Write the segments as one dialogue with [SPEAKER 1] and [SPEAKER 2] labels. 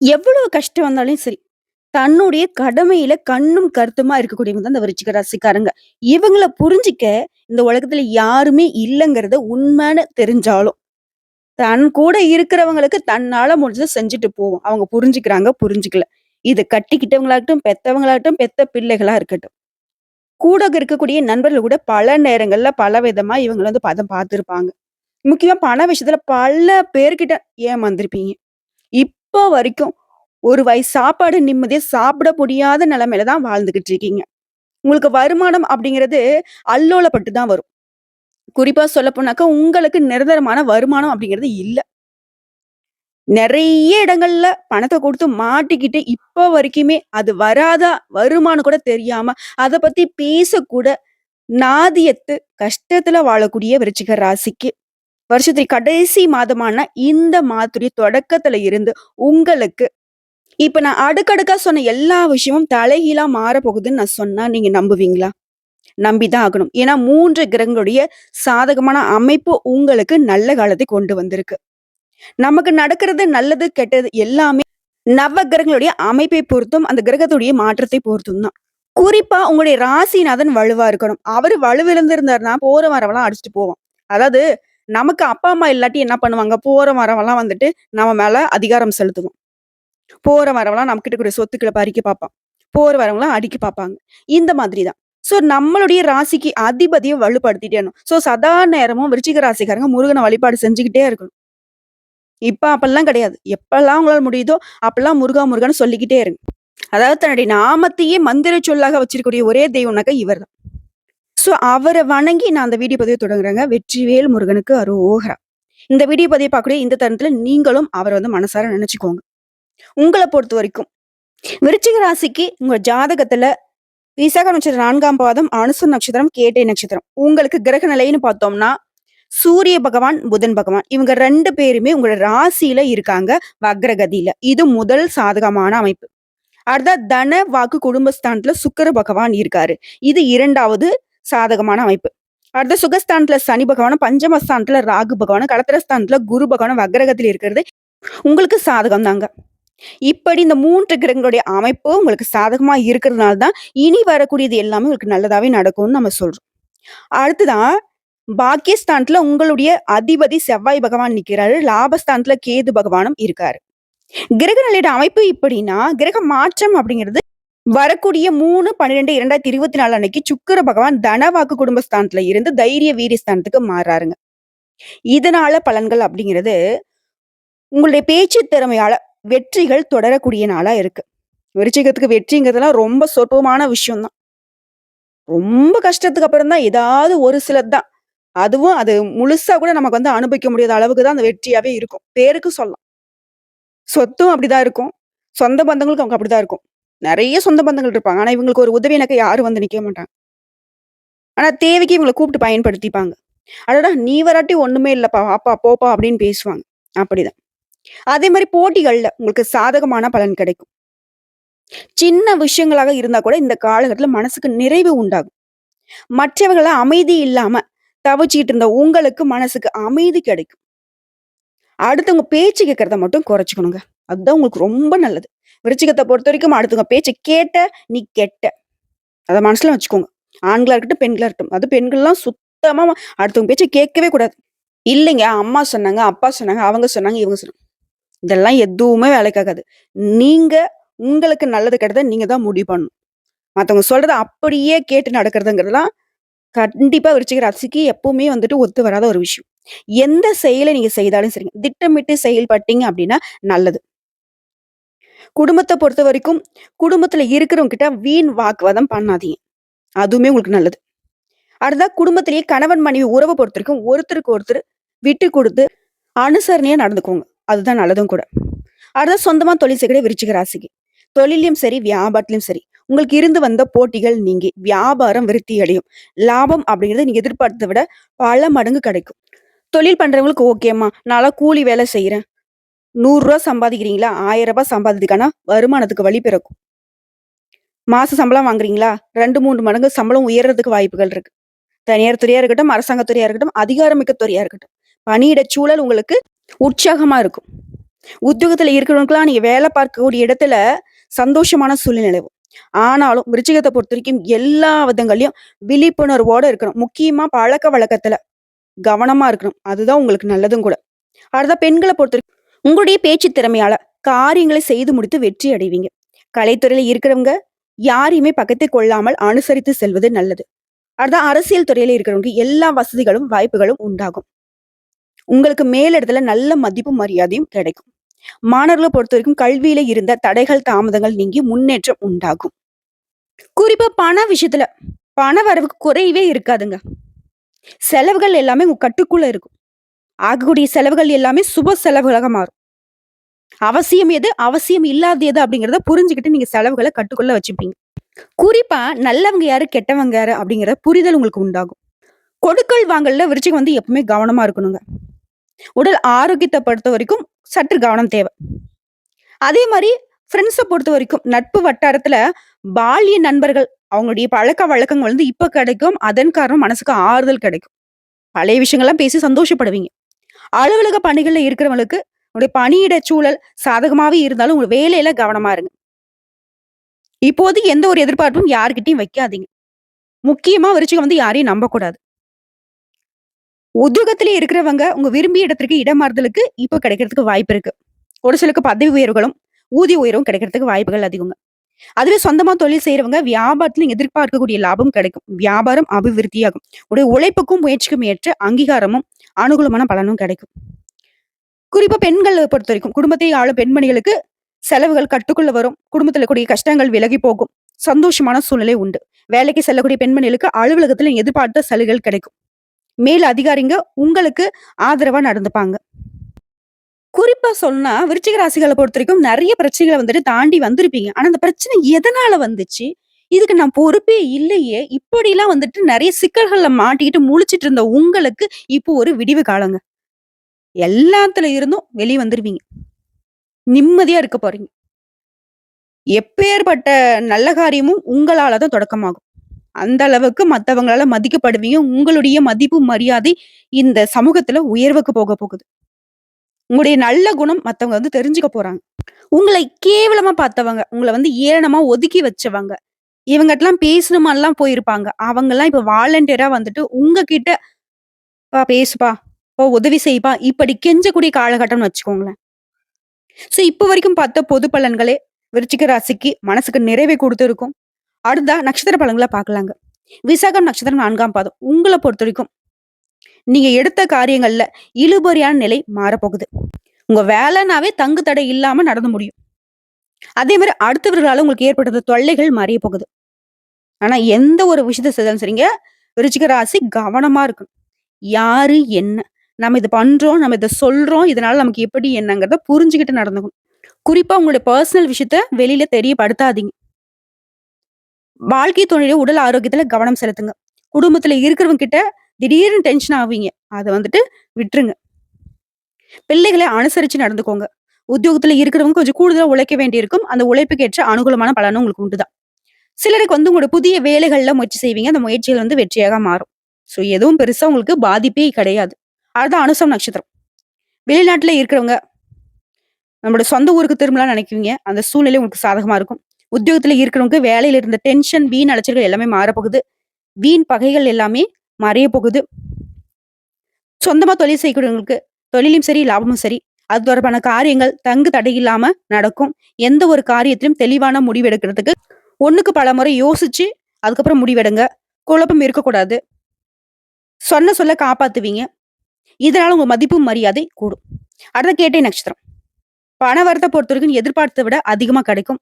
[SPEAKER 1] எவ்வளவு கஷ்டம் வந்தாலும் சரி, தன்னுடைய கடமையில கண்ணும் கருத்துமா இருக்கக்கூடியவங்க தான் இந்த விருச்சிக ராசிக்காரங்க. இவங்கள புரிஞ்சுக்க இந்த உலகத்துல யாருமே இல்லங்கிறத உண்மைன்னு தெரிஞ்சாலும், தன் கூட இருக்கிறவங்களுக்கு தன்னால முடிஞ்சத செஞ்சுட்டு போவோம். அவங்க புரிஞ்சுக்கிறாங்க, புரிஞ்சுக்கல. இது கட்டிக்கிட்டவங்களாகட்டும், பெத்தவங்களாகட்டும், பெத்த பிள்ளைகளா இருக்கட்டும். கூட இருக்கக்கூடிய நண்பர்கள் கூட பல நேரங்கள்ல பல விதமா இவங்கள வந்து பதம் பார்த்திருப்பாங்க. முக்கியமா பண விஷயத்துல பல பேர்கிட்ட ஏமாந்துருப்பீங்க. இப்போ வரைக்கும் ஒரு வயசு சாப்பாடு நிம்மதியா சாப்பிட முடியாத நிலைமையில தான் வாழ்ந்துகிட்டு இருக்கீங்க. உங்களுக்கு வருமானம் அப்படிங்கிறது அல்லோலப்பட்டு தான் வரும். குறிப்பா சொல்லப்போனாக்கா, உங்களுக்கு நிரந்தரமான வருமானம் அப்படிங்கிறது இல்ல. நெறைய இடங்கள்ல பணத்த குடுத்து மாட்டிக்கிட்டு, இப்போ வரைக்குமே அது வராதா, வருமான்னு கூட தெரியாம, அத பத்தி பேசக்கூட நாதியத்து கஷ்டத்துல வாழக்கூடிய விருச்சிக ராசிக்கு, வருஷத்தின் கடைசி மாதமான இந்த மாதத்துடைய தொடக்கத்துல இருந்து உங்களுக்கு இப்ப நான் அடுக்கடுக்கா சொன்ன எல்லா விஷயமும் தலைகீழா மாறப்போகுதுன்னு நான் சொன்னா நீங்க நம்புவீங்களா? நம்பிதான் ஆகணும். ஏன்னா 3 கிரகங்களுடைய சாதகமான அமைப்பு உங்களுக்கு நல்ல காலத்தை கொண்டு வந்திருக்கு. நமக்கு நடக்கிறது நல்லது, கெட்டது எல்லாமே நவ கிரகங்களுடைய அமைப்பை பொறுத்தும், அந்த கிரகத்துடைய மாற்றத்தை பொறுத்தும் தான். குறிப்பா உங்களுடைய ராசிநாதன் வலுவா இருக்கணும். அவரு வலுவிழந்திருந்தாருன்னா போற வரவெல்லாம் அடிச்சுட்டு போவான். அதாவது நமக்கு அப்பா, அம்மா இல்லாட்டி என்ன பண்ணுவாங்க? போற வரவெல்லாம் வந்துட்டு நம்ம மேல அதிகாரம் செலுத்துவான். போற வரவன்லாம் நம்மகிட்ட இருக்கிற சொத்துக்கள பறிக்க பார்ப்பான். போற வரவங்கலாம் அடிக்க பார்ப்பாங்க. இந்த மாதிரி தான். ஸோ நம்மளுடைய ராசிக்கு அதிபதிய வலுப்படுத்திட்டேணும். ஸோ சதா நேரமும் விருச்சிக ராசிக்காரங்க முருகன வழிபாடு செஞ்சுகிட்டே இருக்கணும். இப்ப அப்பல்லாம் கிடையாது. எப்பல்லாம் உங்களால முடியுதோ, அப்பல்லாம் முருகா முருகான்னு சொல்லிக்கிட்டே இருங்க. அதாவது தன்னுடைய நாமத்தையே மந்திர சொல்லாக வச்சிருக்கக்கூடிய ஒரே தெய்வம்னாக்கா இவர்தான். ஸோ அவர வணங்கி நான் அந்த வீடியோ பதிவ தொடங்குறேங்க. வெற்றிவேல் முருகனுக்கு அரோகரா. இந்த வீடியோ பதிவ பார்க்கக்கூடிய இந்த தருணத்துல நீங்களும் அவர வந்து மனசார நினைச்சுக்கோங்க. உங்கள பொறுத்தவரைக்கும் விருச்சிக ராசிக்கு உங்க ஜாதகத்துல விசாக நட்சத்திரம் 4ஆம் பாதம், அனுச நட்சத்திரம், கேட்டை நட்சத்திரம். உங்களுக்கு கிரக நிலைன்னு பார்த்தோம்னா, சூரிய பகவான், புதன் பகவான் இவங்க 2 பேருமே உங்களோட ராசியில இருக்காங்க வக்ரகதியில. இது முதல் சாதகமான அமைப்பு. அடுத்தா தன, வாக்கு, குடும்பஸ்தானத்துல சுக்கிர பகவான் இருக்காரு. இது 2வது சாதகமான அமைப்பு. அடுத்த சுகஸ்தானத்துல சனி பகவானும், பஞ்சமஸ்தானத்துல ராகு பகவானும், களத்திரஸ்தானத்துல குரு பகவானும் வக்ரகத்தில் இருக்கிறது உங்களுக்கு சாதகம் தாங்க. இப்படி இந்த 3 கிரகங்களுடைய அமைப்பு உங்களுக்கு சாதகமா இருக்கிறதுனால தான், இனி வரக்கூடியது எல்லாமே உங்களுக்கு நல்லதாவே நடக்கும்னு நம்ம சொல்றோம். அடுத்ததான் பாக்கியஸ்தானத்துல உங்களுடைய அதிபதி செவ்வாய் பகவான் நிக்கிறாரு. லாபஸ்தானத்துல கேது பகவானும் இருக்காரு. கிரக நிலையோட அமைப்பு இப்படின்னா, கிரக மாற்றம் அப்படிங்கிறது வரக்கூடிய 3/12/2024 அன்னைக்கு சுக்கிர பகவான் தனவாக்கு குடும்பஸ்தானத்துல இருந்து தைரிய வீரியஸ்தானத்துக்கு மாறாருங்க. இதனால பலன்கள் அப்படிங்கிறது உங்களுடைய பேச்சு திறமையால வெற்றிகள் தொடரக்கூடிய நாளா இருக்கு. விருச்சிகத்துக்கு வெற்றிங்கிறதுலாம் ரொம்ப சொற்பமான விஷயம் தான். ரொம்ப கஷ்டத்துக்கு அப்புறம் தான் ஏதாவது ஒரு சிலது தான். அதுவும் அது முழுசா கூட நமக்கு வந்து அனுபவிக்க முடியாத அளவுக்கு தான் அந்த வெற்றியாவே இருக்கும். பேருக்கு சொல்லலாம். சொத்தும் அப்படிதான் இருக்கும். சொந்த பந்தங்களுக்கும் அவங்க அப்படிதான் இருக்கும். நெறைய சொந்த பந்தங்கள் இருப்பாங்க. ஆனா இவங்களுக்கு ஒரு உதவினாக்க யாரும் வந்து நிக்க மாட்டாங்க. ஆனா தேவைக்கு இவங்கள கூப்பிட்டு பயன்படுத்திப்பாங்க. அடடா! நீ வராட்டி ஒண்ணுமே இல்லப்பா. வாப்பா, போப்பா அப்படின்னு பேசுவாங்க. அப்படிதான். அதே மாரி போட்டிகள்ல உங்களுக்கு சாதகமான பலன் கிடைக்கும். சின்ன விஷயங்களாக இருந்தா கூட இந்த காலகட்டத்துல மனசுக்கு நிறைவு உண்டாகும். மற்றவர்கள அமைதி இல்லாம தவிச்சுக்கிட்டு இருந்த உங்களுக்கு மனசுக்கு அமைதி கிடைக்கும். அடுத்தவங்க பேச்சு கேட்கறத மட்டும் குறைச்சுக்கணுங்க. அதுதான் உங்களுக்கு ரொம்ப நல்லது. விருச்சிகத்த பொறுத்தவரைக்கும் அடுத்தவங்க பேச்ச கேட்ட, நீ கெட்ட. அத மனசுல வச்சுக்கோங்க. ஆண்களா இருக்கட்டும், பெண்களா இருக்கட்டும். அது பெண்கள்லாம் சுத்தமா அடுத்தவங்க பேச்ச கேட்கவே கூடாது. இல்லைங்க அம்மா சொன்னாங்க, அப்பா சொன்னாங்க, அவங்க சொன்னாங்க, இவங்க சொன்னாங்க. இதெல்லாம் எதுவுமே வேலைக்கு ஆகாது. நீங்க உங்களுக்கு நல்லது கெட்டத நீங்க தான் முடிவு பண்ணணும். மத்தவங்க சொல்றத அப்படியே கேட்டு நடக்கிறதுங்கிறதெல்லாம் கண்டிப்பா விருச்சிக ராசிக்கு எப்பவுமே வந்துட்டு ஒத்து வராத ஒரு விஷயம். எந்த செயலை நீங்க செய்தாலும் சரிங்க, திட்டமிட்டு செயல்பட்டீங்க அப்படின்னா நல்லது. குடும்பத்த பொறுத்தவரைக்கும், குடும்பத்துல இருக்கிறவங்க கிட்ட வீண் வாக்குவாதம் பண்ணாதீங்க. அதுவுமே உங்களுக்கு நல்லது. அடுத்ததா குடும்பத்திலேயே கணவன், மனைவி உறவ பொறுத்தவரைக்கும் ஒருத்தருக்கு ஒருத்தர் விட்டு குடுத்து அனுசரணையா நடந்துக்கோங்க. அதுதான் நல்லதும் கூட. அடுத்தது சொந்தமா தொழில் செய்யக்கூடிய விருச்சிக ராசிக்கு. தொழில்லயும் சரி, வியாபாரத்திலயும் சரி, உங்களுக்கு இருந்து வந்த போட்டிகள் நீங்கி, வியாபாரம் விருத்தி அடையும். லாபம் அப்படிங்கிறது நீங்க எதிர்பார்த்தத விட பல மடங்கு கிடைக்கும். தொழில் பண்றவங்களுக்கு ஓகேம்மா, நான்லாம் கூலி வேலை செய்றேன். ரூ. 100 சம்பாதிக்கிறீங்களா? ரூ. 1000 சம்பாதிக்கிறதுக்கான வருமானத்துக்கு வழி பிறக்கும். மாச சம்பளம் வாங்குறீங்களா? 2, 3 மடங்கு சம்பளம் உயர்றதுக்கு வாய்ப்புகள் இருக்கு. தனியார் துறையா இருக்கட்டும், அரசாங்க துறையா இருக்கட்டும், அதிகாரமிக்க துறையா இருக்கட்டும். பணியிட சூழல் உங்களுக்கு உற்சாகமா இருக்கும். உத்தியோகத்துல இருக்கிறவங்களுக்கெல்லாம் நீங்க வேலை பார்க்கக்கூடிய இடத்துல சந்தோஷமான சூழ்நிலை நிலவும். ஆனாலும் விருச்சிகத்த பொறுத்தவரைக்கும் எல்லா விதங்கள்லயும் விழிப்புணர்வோட இருக்கணும். முக்கியமா பழக்கவழக்கத்துல கவனமா இருக்கணும். அதுதான் உங்களுக்கு நல்லதும் கூட. அடுத்ததா பெண்கள பொறுத்தவரைக்கும் உங்களுடைய பேச்சு திறமையால காரியங்களை செய்து முடித்து வெற்றி அடைவீங்க. கலைத்துறையில இருக்கிறவங்க யாரையுமே பக்கத்தில் கொள்ளாமல் அனுசரித்து செல்வது நல்லது. அடுத்தா அரசியல் துறையில இருக்கிறவங்க எல்லா வசதிகளும், வாய்ப்புகளும் உண்டாகும். உங்களுக்கு மேலிடத்துல நல்ல மதிப்பும், மரியாதையும் கிடைக்கும். மாணவர்கள பொறுத்தவரைக்கும் கல்வியில இருந்த தடைகள், தாமதங்கள் நீங்கி முன்னேற்றம் உண்டாகும். குறிப்பா பண விஷயத்துல, பண வரவுக்கு குறைவே இருக்காதுங்க. செலவுகள் எல்லாமே உங்க கட்டுக்குள்ள இருக்கும். ஆகக்கூடிய செலவுகள் எல்லாமே சுப செலவுகளாக மாறும். அவசியம் எது, அவசியம் இல்லாதது எது அப்படிங்கிறத புரிஞ்சுகிட்டு நீங்க செலவுகள கட்டுக்குள்ள வச்சுப்பீங்க. குறிப்பா நல்லவங்க யாரு, கெட்டவங்க யாரு அப்படிங்கிற புரிதல் உங்களுக்கு உண்டாகும். கொடுக்கல் வாங்கல்ல விருச்சிகம் எப்பவுமே கவனமா இருக்கணுங்க. உடல் ஆரோக்கியத்த பொறுத்த வரைக்கும் சற்று கவனம் தேவை. அதே மாரி ஃப்ரெண்ட்ஸ பொறுத்த வரைக்கும் நட்பு வட்டாரத்துல பால்ய நண்பர்கள் அவங்களுடைய பழக்கவழக்கங்கள் இப்ப கிடைக்கும். அதன் காரணம் மனசுக்கு ஆறுதல் கிடைக்கும். பழைய விஷயங்கள்லாம் பேசி சந்தோஷப்படுவீங்க. அலுவலக பணிகள்ல இருக்கிறவங்களுக்கு உங்களுடைய பணியிட சூழல் சாதகமாவே இருந்தாலும் உங்க வேலையில கவனமா இருங்க. இப்போது எந்த ஒரு எதிர்பார்ப்பும் யார்கிட்டயும் வைக்காதீங்க. முக்கியமா விருச்சிகம் யாரையும் நம்பக்கூடாது. உத்தியோகத்திலே இருக்கிறவங்க உங்க விரும்பிய இடத்திற்கு இடமாறுதலுக்கு இப்ப கிடைக்கிறதுக்கு வாய்ப்பு இருக்கு. ஒரு சிலருக்கு பதவி உயர்வுகளும், ஊதிய உயர்வும் கிடைக்கிறதுக்கு வாய்ப்புகள் அதிகங்க. அதுவே சொந்தமா தொழில் செய்றவங்க வியாபாரத்துல நீங்க எதிர்பார்க்கக்கூடிய லாபம் கிடைக்கும். வியாபாரம் அபிவிருத்தியாகும். உடைய உழைப்புக்கும் முயற்சிக்கும் ஏற்ற அங்கீகாரமும், அனுகூலமான பலனும் கிடைக்கும். குறிப்பா பெண்கள பொறுத்தவரைக்கும் குடும்பத்தை ஆளும் பெண்மணிகளுக்கு செலவுகள் கட்டுக்குள்ள வரும். குடும்பத்துல கூடிய கஷ்டங்கள் விலகி போகும். சந்தோஷமான சூழ்நிலை உண்டு. வேலைக்கு செல்லக்கூடிய பெண்மணிகளுக்கு அலுவலகத்துல எதிர்பார்த்த சலுகைகள் கிடைக்கும். மேல் அதிகாரிங்க உங்களுக்கு ஆதரவா நடந்துப்பாங்க. குறிப்பா சொன்னா விருச்சிக ராசிகள பொறுத்தவரைக்கும் நெறைய பிரச்சனைகள தாண்டி வந்திருப்பீங்க. ஆனா அந்த பிரச்சனை எதனால வந்துச்சு? இதுக்கு நான் பொறுப்பே இல்லையே! இப்படிலாம் நெறைய சிக்கல்கள்ல மாட்டிக்கிட்டு முழிச்சிட்டு இருந்த உங்களுக்கு இப்போ ஒரு விடிவு காலங்க. எல்லாத்துல இருந்தும் வெளிய வந்துருவீங்க. நிம்மதியா இருக்க போறீங்க. எப்பேர்ப்பட்ட நல்ல காரியமும் உங்களால தான் தொடக்கமாகும். அந்த அளவுக்கு மத்தவங்களால மதிக்கப்படுவீங்க. உங்களுடைய மதிப்பு, மரியாதை இந்த சமூகத்துல உயர்வுக்கு போக போகுது. உங்களுடைய நல்ல குணம் மத்தவங்க தெரிஞ்சுக்க போறாங்க. உங்களை கேவலமா பார்த்தவங்க, உங்கள ஏளனமா ஒதுக்கி வச்சவங்க, இவங்கட்டலாம் பேசணுமான்லாம் போயிருப்பாங்க. அவங்கலாம் இப்ப வாலண்டியரா உங்ககிட்ட, "பா பேசுப்பா, பா உதவி செய்ப்பா" இப்படி கெஞ்சக்கூடிய காலகட்டம்னு வச்சுக்கோங்களேன். இப்ப வரைக்கும் பார்த்த பொது பலன்களே விருச்சிக ராசிக்கு மனசுக்கு நிறைவை குடுத்திருக்கும். அடுத்ததா நட்சத்திர பலன்கள பார்க்கலாங்க. விசாகம் நட்சத்திரம் 4ஆம் பாதம். உங்கள பொறுத்தவரைக்கும் நீங்க எடுத்த காரியங்கள்ல இழுபறியான நிலை மாறப்போகுது. உங்க வேலைனாவே தங்கு தடை இல்லாம நடந்து முடியும். அதே மாரி அடுத்தவர்களால உங்களுக்கு ஏற்பட்ட தொல்லைகள் மறைய போகுது. ஆனா எந்த ஒரு விஷயத்த செஞ்சாலும் சரிங்க, விருச்சிக ராசி கவனமா இருக்கணும். யாரு என்ன? நம்ம இத பண்றோம், நம்ம இத சொல்றோம், இதனால நமக்கு எப்படி என்னங்கிறத புரிஞ்சுகிட்டு நடந்துக்கணும். குறிப்பா உங்களுடைய பெர்சனல் விஷயத்த வெளியில தெரியப்படுத்தாதீங்க. வாழ்க்கை துணையுடைய உடல் ஆரோக்கியத்துல கவனம் செலுத்துங்க. குடும்பத்துல இருக்கிறவங்க கிட்ட திடீர்னு டென்ஷன் ஆவீங்க. அத விட்டுருங்க. பிள்ளைகள அனுசரிச்சு நடந்துக்கோங்க. உத்தியோகத்துல இருக்கிறவங்க கொஞ்சம் கூடுதலா உழைக்க வேண்டியிருக்கும். அந்த உழைப்புக்கு ஏற்ற அனுகூலமான பலனும் உங்களுக்கு உண்டுதான். சிலருக்கு உங்களோட புதிய வேலைகள்ல முயற்சி செய்வீங்க. அந்த முயற்சிகள் வெற்றியாக மாறும். எதுவும் பெருசா உங்களுக்கு பாதிப்பே கிடையாது. அதுதான் அனுசம் நட்சத்திரம். வெளிநாட்டுல இருக்கிறவங்க நம்மளோட சொந்த ஊருக்கு திரும்பலாம்னு நினைக்குவீங்க. அந்த சூழ்நிலை உங்களுக்கு சாதகமா இருக்கும். உத்தியோகத்துல இருக்கிறவங்க வேலையில இருந்த டென்ஷன், வீண் அலைச்சல்கள் எல்லாமே மாறப்போகுது. வீண் பகைகள் எல்லாமே மறைய போகுது. சொந்தமா தொழில் செய்யக்கூடியவங்களுக்கு தொழிலும் சரி, லாபமும் சரி, அது தொடர்பான காரியங்கள் தங்கு தடை இல்லாம நடக்கும். எந்த ஒரு காரியத்திலும் தெளிவான முடிவு எடுக்கிறதுக்கு ஒண்ணுக்கு பலமுறை யோசிச்சு அதுக்கப்புறம் முடிவெடுங்க. குழப்பம் இருக்கக்கூடாது. சொன்ன சொல்ல காப்பாத்துவீங்க. இதனால உங்க மதிப்பு, மரியாதை கூடும். அடுத்த கேட்டை நட்சத்திரம். பண வரத்த பொறுத்தவரைக்கும் எதிர்பார்த்தத விட அதிகமா கிடைக்கும்.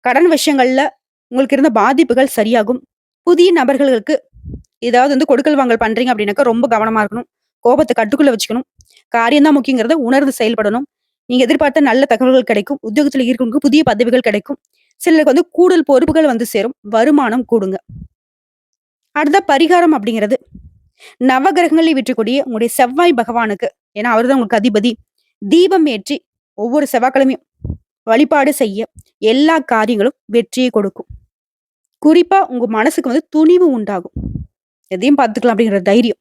[SPEAKER 1] கடன் விஷயங்கள்ல உங்களுக்கு இருந்த பாதிப்புகள் சரியாகும். புதிய நபர்களுக்கு ஏதாவது கொடுக்கல் வாங்கல் பண்றீங்க அப்படின்னாக்கா ரொம்ப கவனமா இருக்கணும். கோபத்தை கட்டுக்குள்ள வச்சுக்கணும். காரியம் தான் முக்கியங்கிறத உணர்ந்து செயல்படணும். நீங்க எதிர்பார்த்த நல்ல தகவல்கள் கிடைக்கும். உத்தியோகத்துல இருக்கவங்களுக்கு புதிய பதவிகள் கிடைக்கும். சிலருக்கு கூடுதல் பொறுப்புகள் சேரும். வருமானம் கூடுங்க. அடுத்த பரிகாரம் அப்படிங்கிறது நவகிரகங்களை விற்றக்கூடிய உங்களுடைய செவ்வாய் பகவானுக்கு, ஏன்னா அவர்தான் உங்களுக்கு அதிபதி, தீபம் ஏற்றி ஒவ்வொரு செவ்வாய்க்கிழமையும் வழிபாடு செய்ய எல்லா காரியங்களும் வெற்றியை கொடுக்கும். குறிப்பா உங்க மனசுக்கு துணிவு உண்டாகும். எதையும் பார்த்துக்கலாம் அப்படிங்கிற தைரியம்.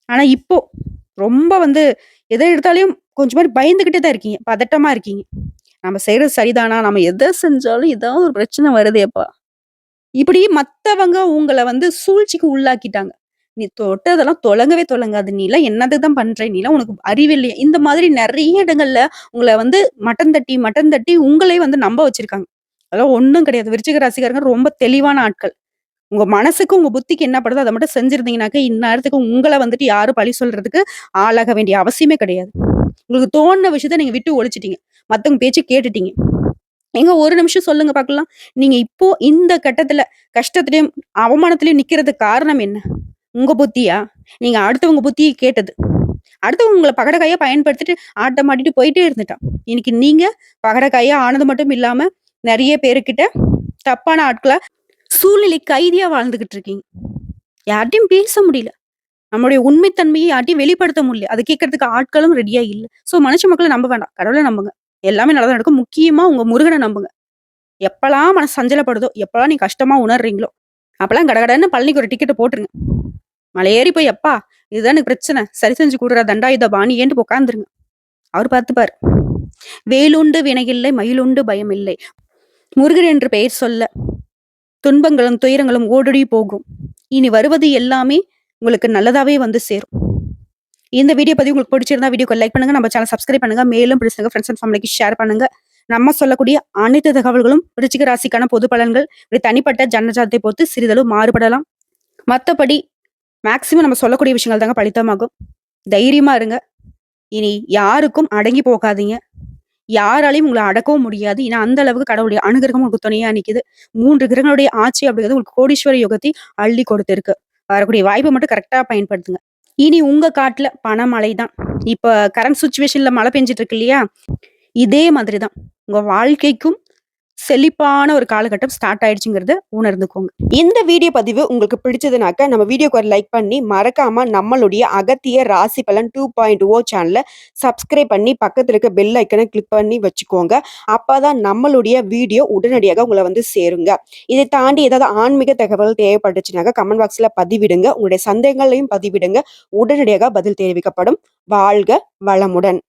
[SPEAKER 1] ஆனா இப்போ ரொம்ப வந்து எத எடுத்தாலும் கொஞ்சம் மாரி பயந்துகிட்டே தான் இருக்கீங்க. பதட்டமா இருக்கீங்க. நம்ம செய்றது சரிதானா? நம்ம எத செஞ்சாலும் ஏதாவது ஒரு பிரச்சனை வருதேப்பா! இப்படி மத்தவங்க உங்கள வந்து சூழ்ச்சிக்கு உள்ளாக்கிட்டாங்க. "நீ தொட்டதெல்லாம் தொலங்கவே தொலங்காது. நீலாம் என்னது தான் பண்ற? நீலாம் உனக்கு அறிவில்லையா?" இந்த மாதிரி நெறைய இடங்கள்ல உங்கள வந்து மட்டம் தட்டி, மட்டம் தட்டி உங்களே வந்து நம்ப வச்சிருக்காங்க. அதெல்லாம் ஒண்ணும் கிடையாது. விருச்சிக ராசிக்காரங்க ரொம்ப தெளிவான ஆட்கள். உங்க மனசுக்கு, உங்க புத்திக்கு என்ன படுதோ அத மட்டும் செஞ்சிருந்தீங்கனாக்க, இந்நேரத்துக்கு உங்கள வந்துட்டு யாரும் பழி சொல்றதுக்கு ஆளாக வேண்டிய அவசியமே கிடையாது. உங்களுக்கு தோணுன விஷயத்த நீங்க விட்டு ஒழிச்சுட்டீங்க. மத்தவங்க பேச்ச கேட்டுட்டீங்க. ஏங்க ஒரு நிமிஷம் சொல்லுங்க பார்க்கலாம். நீங்க இப்போ இந்த கட்டத்துல கஷ்டத்திலயும், அவமானத்திலயும் நிக்கிறதுக்கு காரணம் என்ன? உங்க புத்தியா? நீங்க அடுத்தவங்க புத்திய கேட்டது. அடுத்தவங்க உங்கள பகடைக்காயா பயன்படுத்திட்டு ஆட்டம் ஆடிட்டு போயிட்டே இருந்துட்டான். இன்னைக்கு நீங்க பகடைக்காயா ஆனது மட்டும் இல்லாம, நெறைய பேருக்கிட்ட தப்பான ஆட்களா சூழ்நிலை கைதியா வாழ்ந்துகிட்டு இருக்கீங்க. யார்ட்டயும் பேச முடியல. நம்முடைய உண்மை தன்மைய யார்ட்டயும் வெளிப்படுத்த முடியல. அத கேட்கறதுக்கு ஆட்களும் ரெடியா இல்ல. சோ மனுஷ மக்கள நம்ப வேண்டாம். கடவுள நம்புங்க. எல்லாமே நல்லதா நடக்கும். முக்கியமா உங்க முருகன நம்புங்க. எப்பலாம் மனசு சஞ்சலப்படுதோ, எப்பலாம் நீங்க கஷ்டமா உணர்றீங்களோ, அப்பலாம் கடகடன்னு பழனிக்கு ஒரு டிக்கெட்ட போட்டுருங்க. மலை ஏறி போய், "அப்பா இதுதான் எனக்கு பிரச்சனை. சரி செஞ்சு குடுறா தண்டாயுத பாணியேன்ட்டு போய் உட்கார்ந்துருங்க." அவரு பார்த்துப்பாரு. "வேலுண்டு வினையில்லை, மயிலுண்டு பயமில்லை. முருகன் என்று பெயர் சொல்ல துன்பங்களும், துயரங்களும் ஓடோடி போகும். இனி வருவது எல்லாமே உங்களுக்கு நல்லதாவே வந்து சேரும்." இந்த வீடியோ பதிவு உங்களுக்கு பிடிச்சிருந்தா வீடியோக்கு லைக் பண்ணுங்க. நம்ம சேனல் சப்ஸ்கிரைப் பண்ணுங்க. மேலும் பிடிச்சவங்க ஃப்ரெண்ட்ஸ் அண்ட் ஃபேமிலிக்கு ஷேர் பண்ணுங்க. நம்ம சொல்லக்கூடிய அனைத்து தகவல்களும் விருச்சிக ராசிக்கான பொது பலன்கள். இப்படி தனிப்பட்ட ஜனஜாதத்தை பொறுத்து சிறிதளவு மாறுபடலாம். மத்தபடி மேக்ஸிமம் நம்ம சொல்லக்கூடிய விஷயங்கள் தாங்க பலித்தமாகும். தைரியமா இருங்க. இனி யாருக்கும் அடங்கி போகாதீங்க. யாராலயும் உங்கள அடக்கவும் முடியாது. ஏன்னா, அந்த அளவுக்கு கடவுளுடைய அனுகிரகம் உங்களுக்கு துணையா நிக்குது. 3 கிரகங்களுடைய ஆட்சி அப்படிங்கிறது உங்களுக்கு கோடீஸ்வர யோகத்தை அள்ளி கொடுத்திருக்கு. வரக்கூடிய வாய்ப்ப மட்டும் கரெக்ட்டா பயன்படுத்துங்க. இனி உங்க காட்டுல பணமழை தான். இப்ப கரண்ட் சிச்சுவேஷன்ல மழை பெஞ்சுட்டு இருக்கு இல்லையா? இதே மாதிரி தான். உங்க வாழ்க்கைக்கும் செழிப்பான ஒரு காலகட்டம் ஸ்டார்ட் ஆயிடுச்சுங்கிறத உணர்ந்துக்கோங்க. இந்த வீடியோ பதிவு உங்களுக்கு பிடிச்சதுனாக்க நம்ம வீடியோக்கு ஒரு லைக் பண்ணி மறக்காம நம்மளுடைய அகத்திய ராசி பலன் 2.0 சேனல சப்ஸ்கிரைப் பண்ணி பக்கத்துல இருக்க பெல் ஐக்கனை கிளிக் பண்ணி வச்சுக்கோங்க. அப்பதான் நம்மளுடைய வீடியோ உடனடியாக உங்களை வந்து சேருங்க. இதை தாண்டி ஏதாவது ஆன்மீக தகவல் தேவைப்பட்டுச்சுனாக்க கமெண்ட் பாக்ஸ்ல பதிவிடுங்க. உங்களுடைய சந்தேகங்களையும் பதிவிடுங்க. உடனடியாக பதில் தெரிவிக்கப்படும். வாழ்க வளமுடன்.